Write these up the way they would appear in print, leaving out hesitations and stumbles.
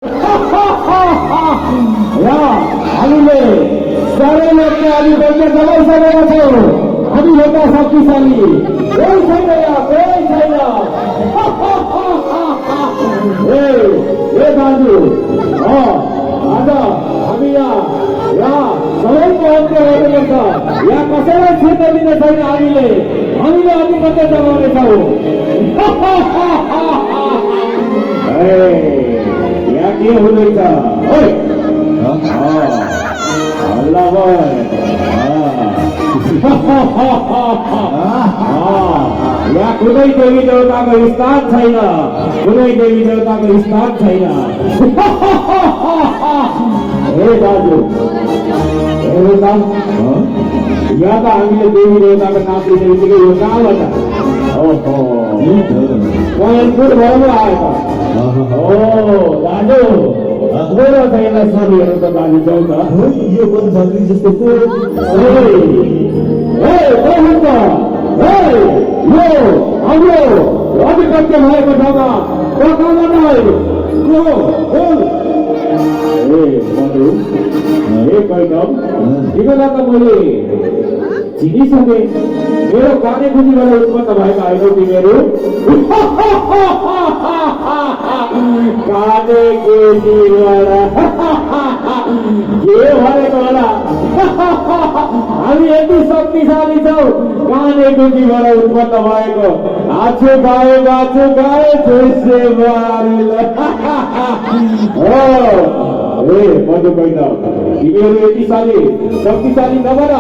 या हामीले साह्रै लोकले हामी बढ्ने जलाइसकेका छौँ। हामी एउटा शक्तिशाली कोही छैन यहाँ, कोही छैन। ए दाजु, आज हामी यहाँ सबैको अन्त्य गर्नुपर्छ। यहाँ कसैलाई क्षेत्र दिने छैन। हामीले अधिपत्य जमाउनेछौँ। यहाँ के हुँदैछ? हल्ला यहाँ कुनै देवी देवताको स्थान छैन, कुनै देवी देवताको स्थान छैन। हे दाजु, हेर्नु त, यहाँ त हामीले देवी देवताको नाम लिने बित्तिकै यो कहाँबाट? कोयलपुर भएर आयो त। दाजु, मेरो छैन छोरीहरू त दाजु जाउँ त। यो पनि छत्री जस्तो को? यो हाम्रो अधिपत्य भएको ठाउँमा कहाँबाट आयो? तिमीलाई त मैले चिनिसके। मेरो काने बुझीबाट उत्पन्न भएका होइन तिमीहरू। काने बुझीबाट के भनेको होला? हामी यति शक्तिशाली छौँ, काने बुझीबाट उत्पन्न भएको। आछु गाए तुसे मारिला। मधु कैद, तिमीहरू यति शक्तिशाली नबन।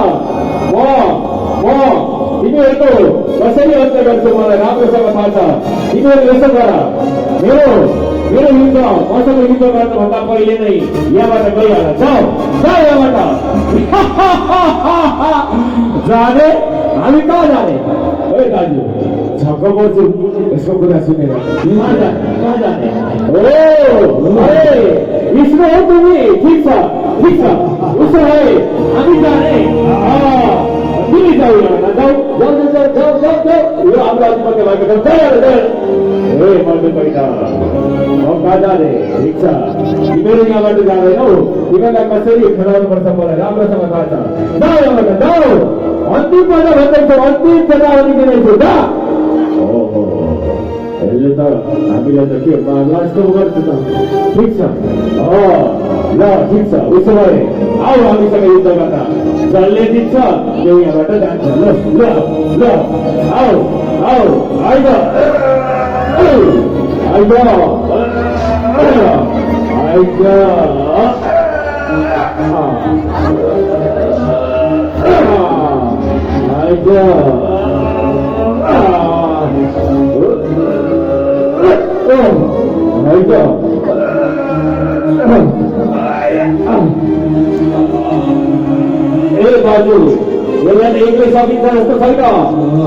तिमीहरूको कसरी अन्त्य गर्छु मलाई राम्रोसँग थाहा छ। तिमीहरू यसो गर, मेरो युद्ध मसँग युद्ध गर्नुभन्दा पहिले नै यहाँबाट गइहाल। जाऊ यहाँबाट। जाने? हामी कहाँ जाने? दाजु छक्क पर्छु यसको कुरा सुनेर। कहाँ जाने? विष्णु हो तिमी? ठिक छ। उसो भए हामी जाने। तिमी जाऊ यहाँबाट। जाऊ। यो हाम्रो अधिपत्य भएको ठाउँ। मर्नु पहिला कहाँ जाने? ठिक छ, तिमीहरू यहाँबाट जाँदैनौ। तिमीलाई कसरी खेलाउनुपर्छ मलाई राम्रोसँग थाहा छ। जाऊ यहाँबाट, जाऊ। अन्तिम पल्ट भन्दैछौ, अन्तिम चेतावनी दिँदैछु। जा। यसले त हामीलाई त के मार्ला जस्तो गर्छ त। ठिक छ, ल ठिक छ। उसो भए आऊ हामीसँग युद्ध गर्न। जसले जित्छ त्यो यहाँबाट जान्छ। ल आऊ आइज। दाजु, यसलाई एक्लै सकिन्छ जस्तो छैन।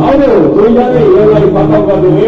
आउनु दुईजनै यसलाई बचाउ गरिदिनु।